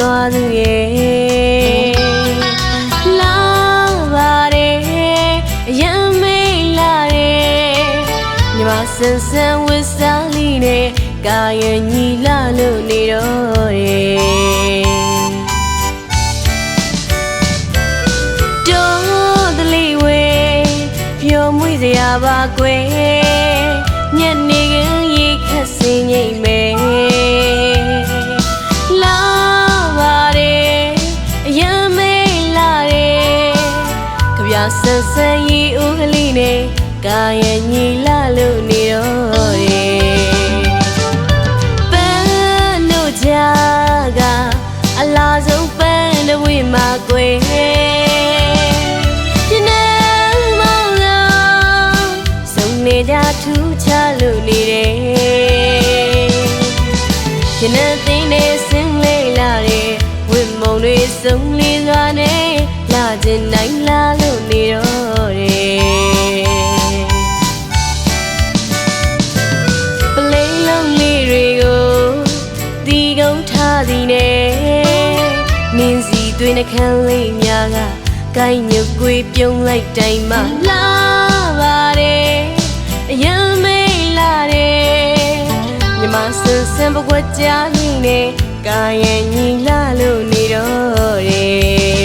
သွားသူရဲ့လာပါတယ်အယံမေးလာတယ်ညီမဆန်းဆန်းဝစ်စားလေးနဲ့ကာယညီလာလို့နေတော့တယ်တော်တလေးဝဲပျော်မွေ့စရာပါကွယ်ညနေခင်းရေခတ်စင်ငိမ့်မယ်လာပါတယ်အယံမေးလာတယ်ကြပြဆန်းဆန်းရေဦးကလေးနဲ့ကာယညီလာလို့နေတော့တယ်ပန်းတို့ကြားကအလားဆုံးပန်းတွေဝေးမှာကွယ်ကြထူးခြားလို့နေတယ်ရနသိန်းနဲ့ဆင်းလေးလာတယ်ဝိမုံတွေစုံလေးစွာနဲ့လာခြင်းနိုင်လာလို့နေတော့တယ်ပလိန်လုံးလေးတွေကိုတီကုန်းထားသည်နဲ့နင်းစီသွေးနှခမ်းလေးများကကိုင်းညွတ်ကွေးပြုံးလိုက်တိုင်းမှလာပါတယ်အယံမေးလာတယ်ညီမဆန်းဆန်းပကွက်ကြလေးနဲ့ကာယညီလာလို့နေတော့တယ်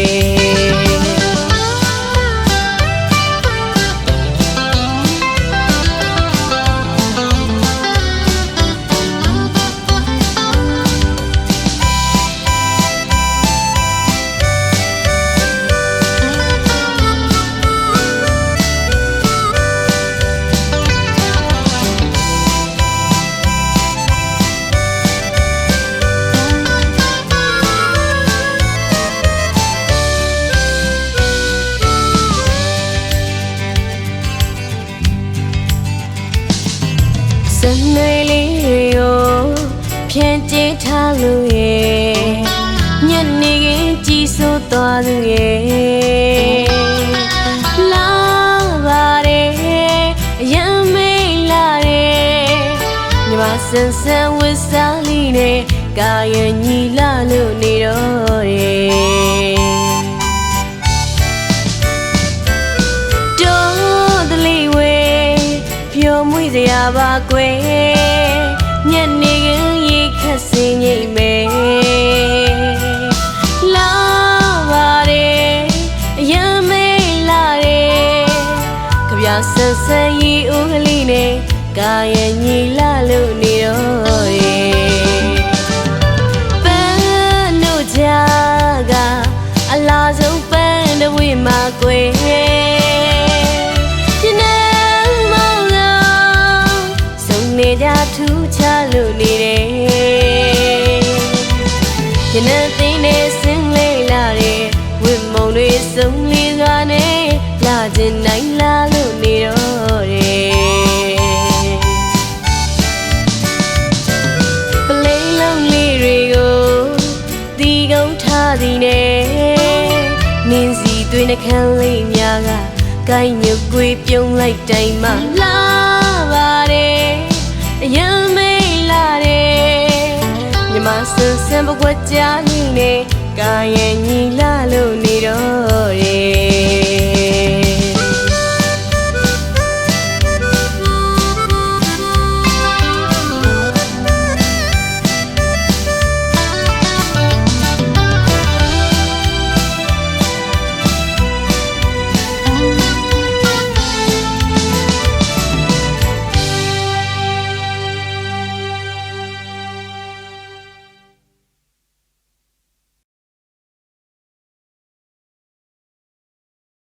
စနေလေးတွေကိုဖြန့်ကျင်းထားလို့ရဲ့ညနေခင်းကြည်စိုးသွားသူရဲ့လာပါတယ်အယံမေးလာတယ်ညီမဆန်းဆန်းဝစ်စားလေးနဲ့ကာယညီလာလို့နေတော့တယ်တော်တလေးဝဲပျော်မွေ့စရာပါကွယ်ညနေခင်းရေခတ်စင်ငိမ့်မယ်လာပါတယ်အယံမေးလာတယ်ကြပြဆန်းဆန်းရေဦးကလေးနဲ့ကာယညီလာလို့နေတော့တယ်ပန်းတို့ကြားကအလားဆုံးပန်းတွေဝေးမှာကွယ်ကြထူးခြားလို့နေတယ်ရနသိန်းနဲ့ဆင်းလေးလာတယ်ဝိမုံတွေစုံလေးစွာနဲ့လာခြင်းနိုင်လာလို့နေတော့တယ်ပလိန်လုံးလေးတွေကိုတီကုန်းထားသည်နဲ့နင်းစီသွေးနှခမ်းလေးများကကိုင်းညွတ်ကွေးပြုံးလိုက်တိုင်းမှလာပါတယ်အယံမေးလာတယ်ညီမဆန်းဆန်းပကွက်ကြလေးနဲ့ကာယညီလာ